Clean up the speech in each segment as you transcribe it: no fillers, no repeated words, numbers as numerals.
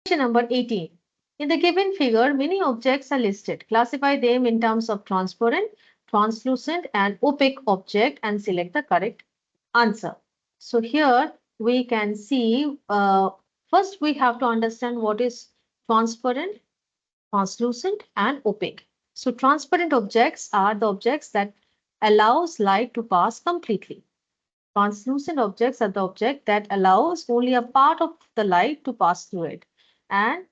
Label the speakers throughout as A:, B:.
A: Question number 18. In the given figure, many objects are listed. Classify them in terms of transparent, translucent, and opaque object and select the correct answer. So here we can see, first we have to understand what is transparent, translucent, and opaque. So transparent objects are the objects that allows light to pass completely. Translucent objects are the object that allows only a part of the light to pass through it. And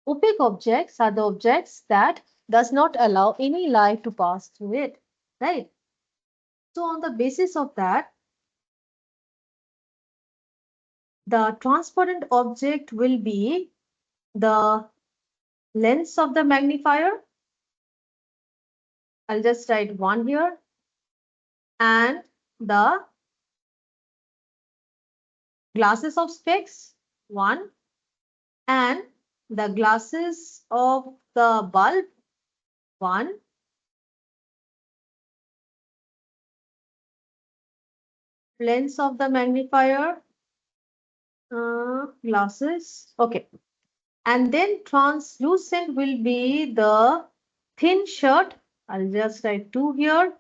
A: opaque objects are the objects that does not allow any light to pass through it, right? So on the basis of that, the transparent object will be the lens of the magnifier. I'll just write 1 here. And the glasses of specs, 1. And the glasses of the bulb, 1. Lens of the magnifier, glasses, okay. And then translucent will be the thin shirt. I'll just write 2 here.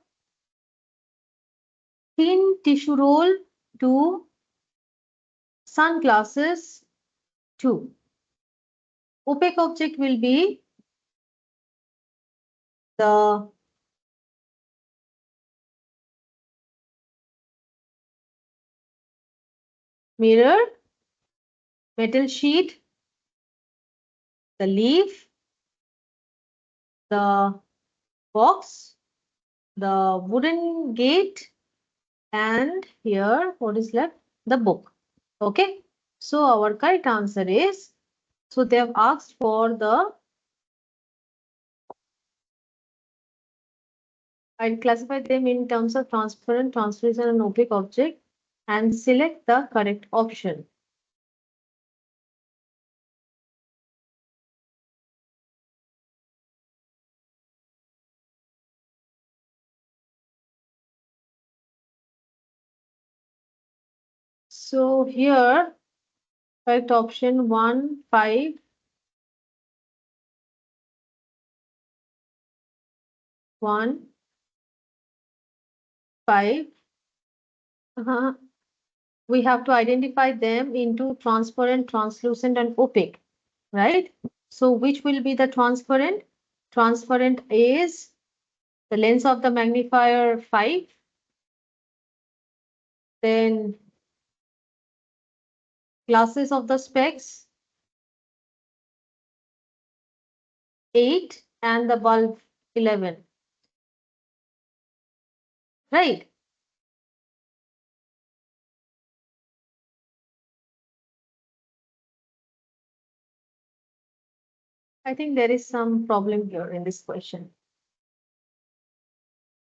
A: Thin tissue roll, 2. Sunglasses, 2. Opaque object will be the mirror, metal sheet, the leaf, the box, the wooden gate, and here what is left? The book. Okay. So our correct answer is, so they have asked for the, I'll classify them in terms of transparent, translucent, and opaque object and select the correct option. So here, correct option 1, 5, 1, 5. We have to identify them into transparent, translucent, and opaque, right? So which will be the transparent? Transparent is the lens of the magnifier 5. Then glasses of the specs 8 and the bulb 11. Right? I think there is some problem here in this question.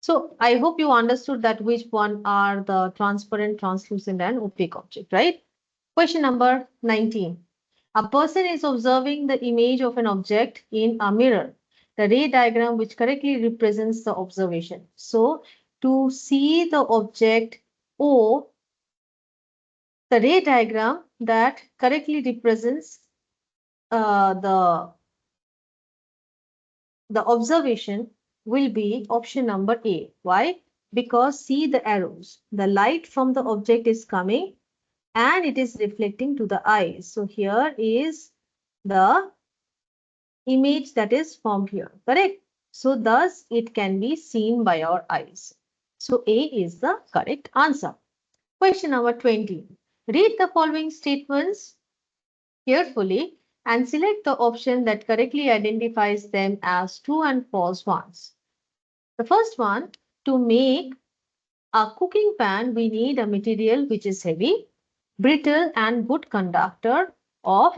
A: So I hope you understood that which one are the transparent, translucent, and opaque object, right? Question number 19. A person is observing the image of an object in a mirror. The ray diagram which correctly represents the observation. So to see the object O, the ray diagram that correctly represents the observation will be option number A. Why? Because see the arrows. The light from the object is coming and it is reflecting to the eyes. So here is the image that is formed here, correct? So thus it can be seen by our eyes. So A is the correct answer. Question number 20. Read the following statements carefully and select the option that correctly identifies them as true and false ones. The first one, to make a cooking pan, we need a material which is heavy, brittle, and good conductor of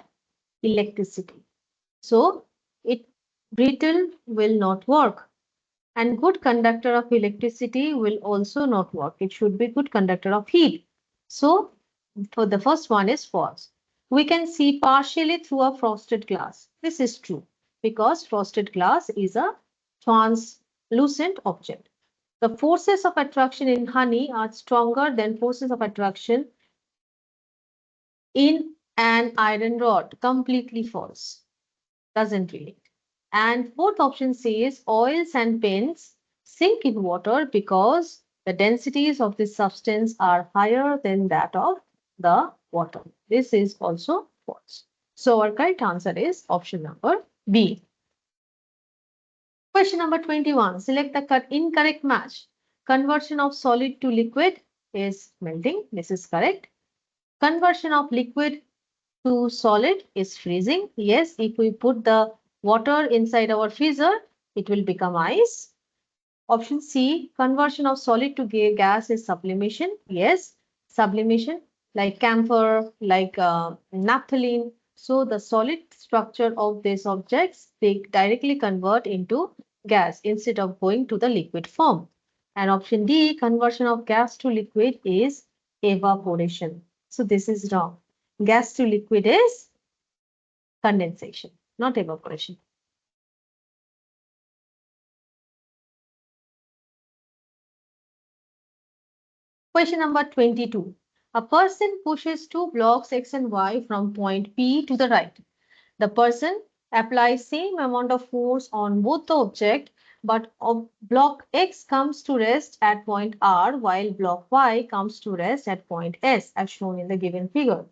A: electricity. So, brittle will not work, and good conductor of electricity will also not work. It should be good conductor of heat. So, for the first one is false. We can see partially through a frosted glass. This is true because frosted glass is a translucent object. The forces of attraction in honey are stronger than forces of attraction in and iron rod. Completely false. Doesn't relate. And fourth option says oils and paints sink in water because the densities of this substance are higher than that of the water. This is also false. So our correct answer is option number B. Question number 21. Select the incorrect match. Conversion of solid to liquid is melting. This is correct. Conversion of liquid to solid is freezing. Yes, if we put the water inside our freezer, it will become ice. Option C, conversion of solid to gas is sublimation. Yes, sublimation like camphor, like naphthalene. So the solid structure of these objects, they directly convert into gas instead of going to the liquid form. And option D, conversion of gas to liquid is evaporation. So this is wrong. Gas to liquid is condensation, not evaporation. Question number 22. A person pushes two blocks X and Y from point P to the right. The person applies same amount of force on both the object, but block X comes to rest at point R while block Y comes to rest at point S as shown in the given figure.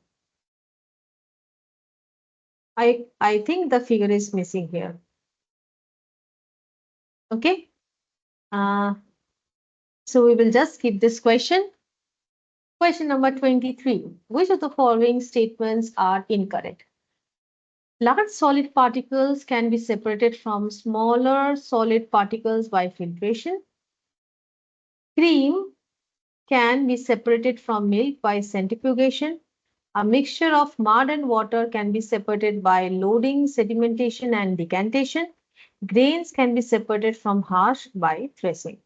A: I think the figure is missing here. Okay. So we will just skip this question. Question number 23. Which of the following statements are incorrect? Large solid particles can be separated from smaller solid particles by filtration. Cream can be separated from milk by centrifugation. A mixture of mud and water can be separated by loading, sedimentation, and decantation. Grains can be separated from hash by threshing,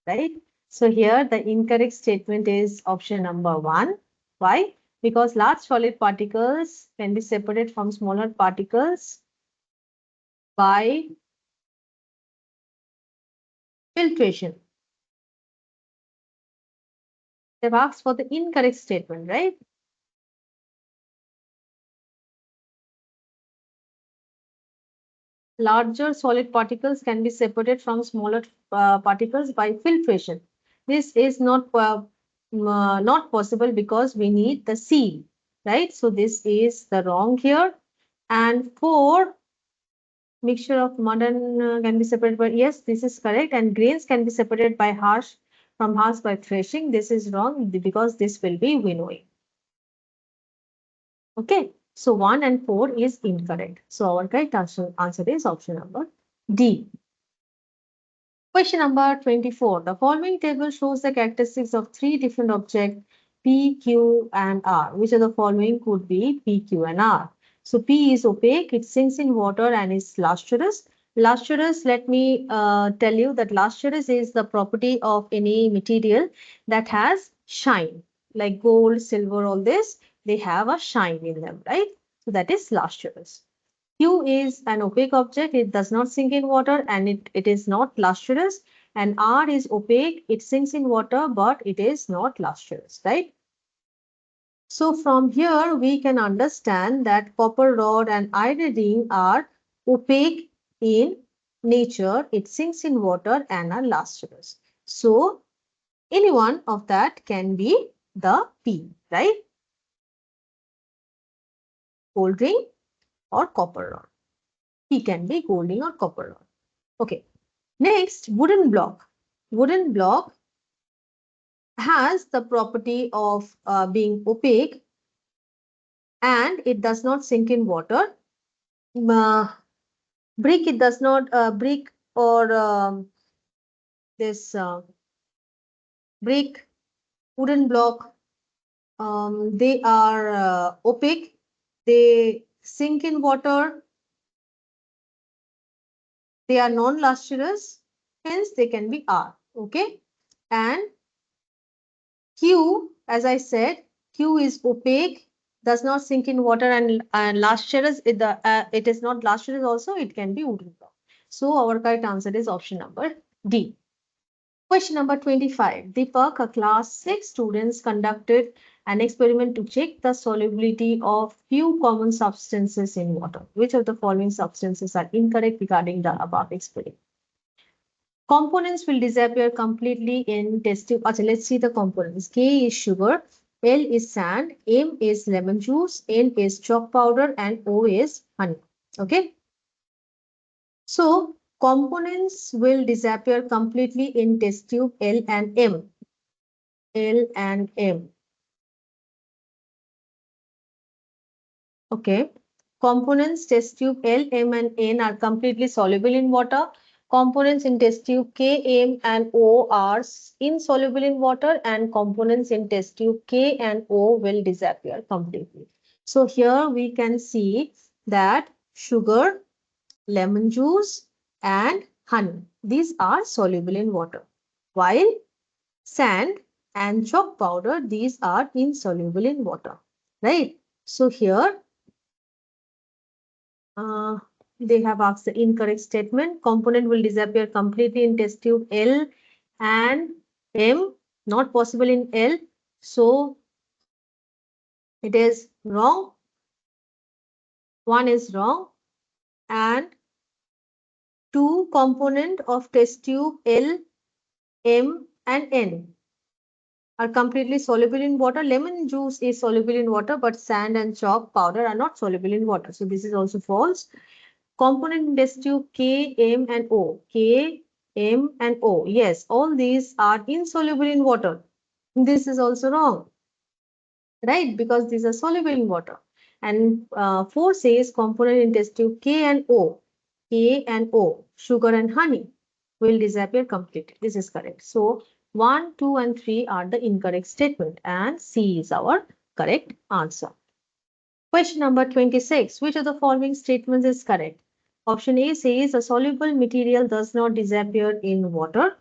A: right? So here the incorrect statement is option number 1. Why? Because large solid particles can be separated from smaller particles by filtration. They've asked for the incorrect statement, right? Larger solid particles can be separated from smaller particles by filtration. This is not possible because we need the seal, right? So this is the wrong here. And 4, mixture of mud and can be separated by, yes, this is correct. And grains can be separated by from harsh by threshing. This is wrong because this will be winnowing. Okay, so 1 and 4 is incorrect. So our correct answer is option number D. Question number 24. The following table shows the characteristics of 3 different objects P, Q, and R. Which of the following could be P, Q, and R? So P is opaque, it sinks in water and is lustrous. Lustrous, let me tell you that lustrous is the property of any material that has shine, like gold, silver, all this, they have a shine in them, right? So that is lustrous. Q is an opaque object, it does not sink in water and it is not lustrous. And R is opaque, it sinks in water, but it is not lustrous, right? So from here, we can understand that copper rod and iron ring are opaque in nature, it sinks in water and are lustrous. So any one of that can be the P, right? Gold ring or copper rod. P can be gold ring or copper rod. Okay. Next, wooden block. Wooden block has the property of being opaque and it does not sink in water. Brick, it does not, brick or this brick, wooden block, they are opaque, they sink in water, they are non-lustrous, hence they can be R, okay? And Q, as I said, Q is opaque, does not sink in water and lustrous, it is not lustrous also, it can be wooden block. So our correct answer is option number D. Question number 25. Deepak, a class 6 students conducted an experiment to check the solubility of few common substances in water. Which of the following substances are incorrect regarding the above experiment? Components will disappear completely in test tube. Okay, let's see the components. K is sugar, L is sand, M is lemon juice, N is chalk powder, and O is honey. Okay. So components will disappear completely in test tube L and M. L and M. Okay. Components test tube L, M, and N are completely soluble in water. Components in test tube K, M, and O are insoluble in water, and components in test tube K and O will disappear completely. So here we can see that sugar, lemon juice, and honey, these are soluble in water, while sand and chalk powder, these are insoluble in water, right? So here they have asked the incorrect statement. Component will disappear completely in test tube L and M, not possible in L. So it is wrong. One is wrong. And two component of test tube L, M, and N are completely soluble in water. Lemon juice is soluble in water, but sand and chalk powder are not soluble in water. So this is also false. Component in test tube K, M, and O. K, M, and O. Yes, all these are insoluble in water. This is also wrong, right? Because these are soluble in water. And 4 says component in test tube K and O. K and O, sugar and honey, will disappear completely. This is correct. So 1, 2, and 3 are the incorrect statement, and C is our correct answer. Question number 26. Which of the following statements is correct? Option A says a soluble material does not disappear in water.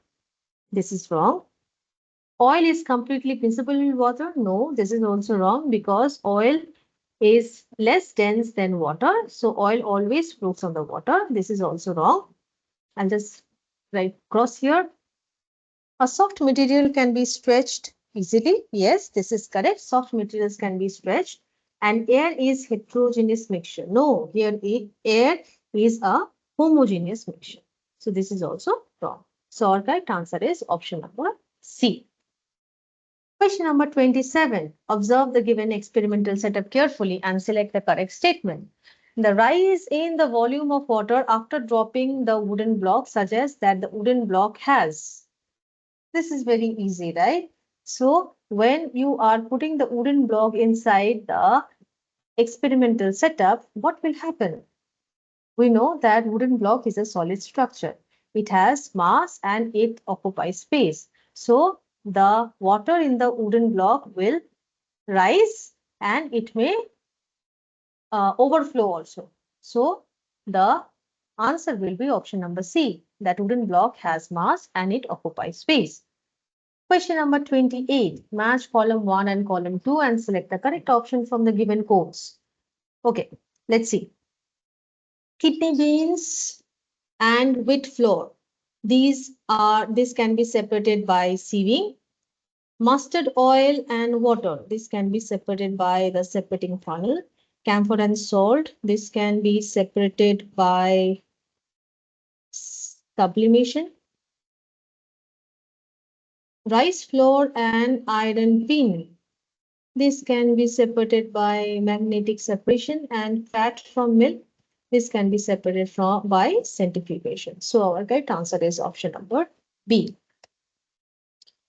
A: This is wrong. Oil is completely visible in water. No, this is also wrong because oil is less dense than water. So oil always floats on the water. This is also wrong. I'll just write cross here. A soft material can be stretched easily. Yes, this is correct. Soft materials can be stretched. And air is heterogeneous mixture. No, here air is a homogeneous mixture. So this is also wrong. So our correct answer is option number C. Question number 27. Observe the given experimental setup carefully and select the correct statement. The rise in the volume of water after dropping the wooden block suggests that the wooden block has. This is very easy, right? So when you are putting the wooden block inside the experimental setup, what will happen? We know that wooden block is a solid structure. It has mass and it occupies space. So the water in the wooden block will rise and it may overflow also. So the answer will be option number C. That wooden block has mass and it occupies space. Question number 28. Match column 1 and column 2 and select the correct option from the given codes. Okay, let's see. Kidney beans and wheat flour. This can be separated by sieving. Mustard oil and water. This can be separated by the separating funnel. Camphor and salt. This can be separated by sublimation. Rice flour and iron pin. This can be separated by magnetic separation, and fat from milk. This can be separated by centrifugation. So our correct answer is option number B.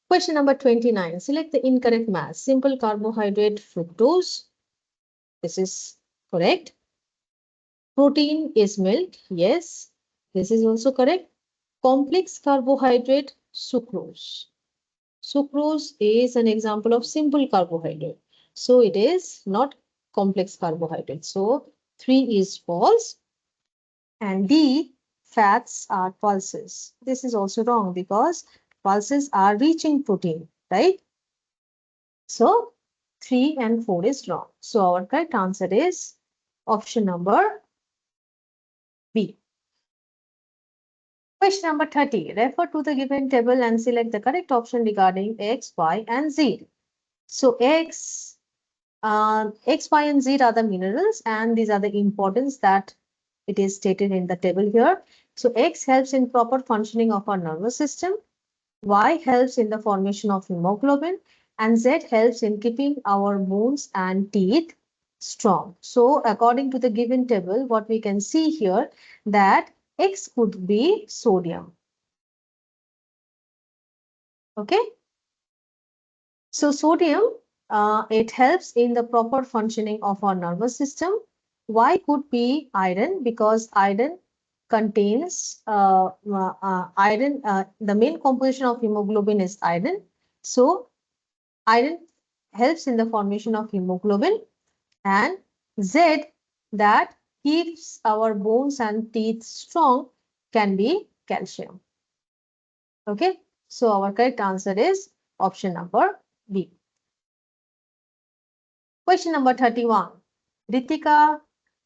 A: Question number 29. Select the incorrect mass. Simple carbohydrate fructose. This is correct. Protein is milk. Yes. This is also correct. Complex carbohydrate sucrose. Sucrose is an example of simple carbohydrate. So it is not complex carbohydrate. So 3 is false. And D, fats are pulses. This is also wrong because pulses are reaching protein, right? So 3 and 4 is wrong. So our correct answer is option number B. Question number 30. Refer to the given table and select the correct option regarding X, Y, and Z. So X X, Y, and Z are the minerals, and these are the importance that it is stated in the table here. So X helps in proper functioning of our nervous system, Y helps in the formation of hemoglobin, and Z helps in keeping our bones and teeth strong. So according to the given table, what we can see here that X could be sodium. Okay. So sodium, it helps in the proper functioning of our nervous system. Y could be iron because iron contains iron. The main composition of hemoglobin is iron. So iron helps in the formation of hemoglobin, and Z that keeps our bones and teeth strong can be calcium. Okay, so our correct answer is option number B. Question number 31. Ritika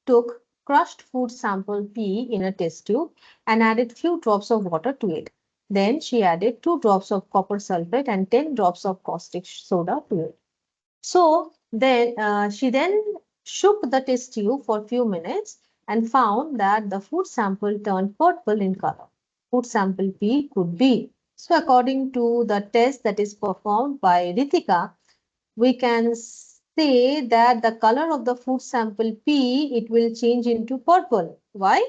A: took crushed food sample P in a test tube and added few drops of water to it. Then she added 2 drops of copper sulfate and 10 drops of caustic soda to it. So then she then shook the test tube for a few minutes and found that the food sample turned purple in color. Food sample P could be. So according to the test that is performed by Ritika, we can say that the color of the food sample P, it will change into purple. Why?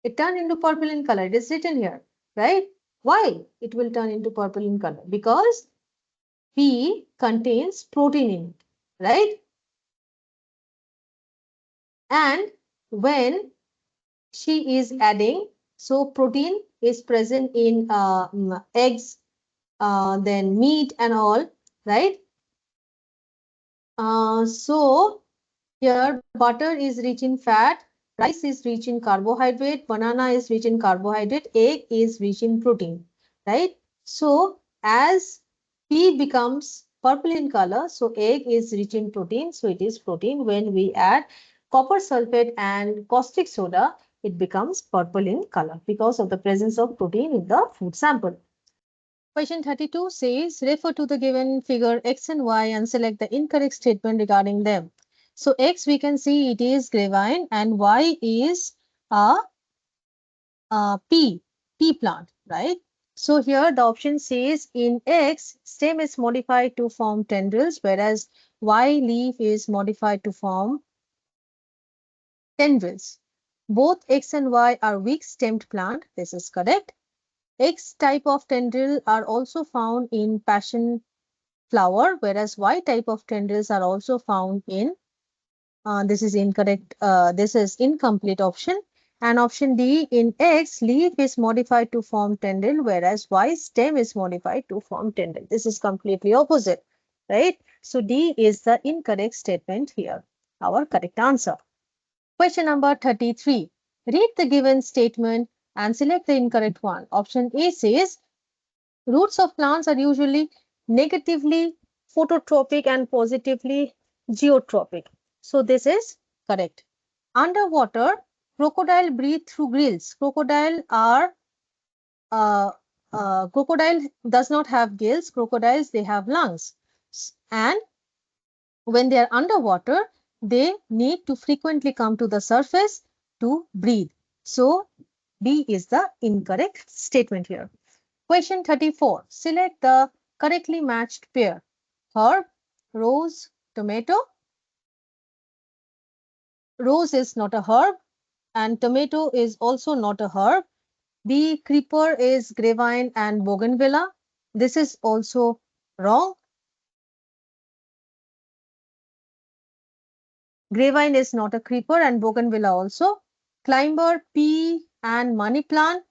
A: It turned into purple in color. It is written here, right? Why it will turn into purple in color? Because P contains protein in it, right? And when she is adding, so protein is present in eggs, then meat and all, right? So here butter is rich in fat, rice is rich in carbohydrate, banana is rich in carbohydrate, egg is rich in protein, right? So as P becomes purple in color, so egg is rich in protein, so it is protein. When we add copper sulfate and caustic soda, it becomes purple in color because of the presence of protein in the food sample. Question 32 says, refer to the given figure X and Y and select the incorrect statement regarding them. So X, we can see it is grapevine, and Y is a, pea plant, right? So here the option says in X, stem is modified to form tendrils, whereas Y leaf is modified to form tendrils. Both X and Y are weak stemmed plant. This is correct. X type of tendril are also found in passion flower, whereas Y type of tendrils are also found in, this is incorrect, this is incomplete option. And option D, in X, leaf is modified to form tendril, whereas Y stem is modified to form tendril. This is completely opposite, right? So D is the incorrect statement here, our correct answer. Question number 33. Read the given statement and select the incorrect one. Option A says, roots of plants are usually negatively phototropic and positively geotropic. So this is correct. Underwater, crocodile breathe through gills. Uh, crocodile does not have gills. Crocodiles, they have lungs. And when they are underwater, they need to frequently come to the surface to breathe. So B is the incorrect statement here. Question 34. Select the correctly matched pair. Herb, rose, tomato. Rose is not a herb and tomato is also not a herb. The creeper is grapevine and bougainvillea. This is also wrong. Grapevine is not a creeper and bougainvillea also. Climber, pea and money plant.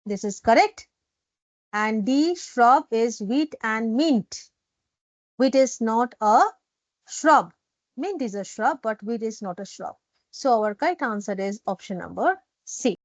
A: This is correct. And the shrub is wheat and mint. Wheat is not a shrub. Mint is a shrub, but wheat is not a shrub. So our correct answer is option number C.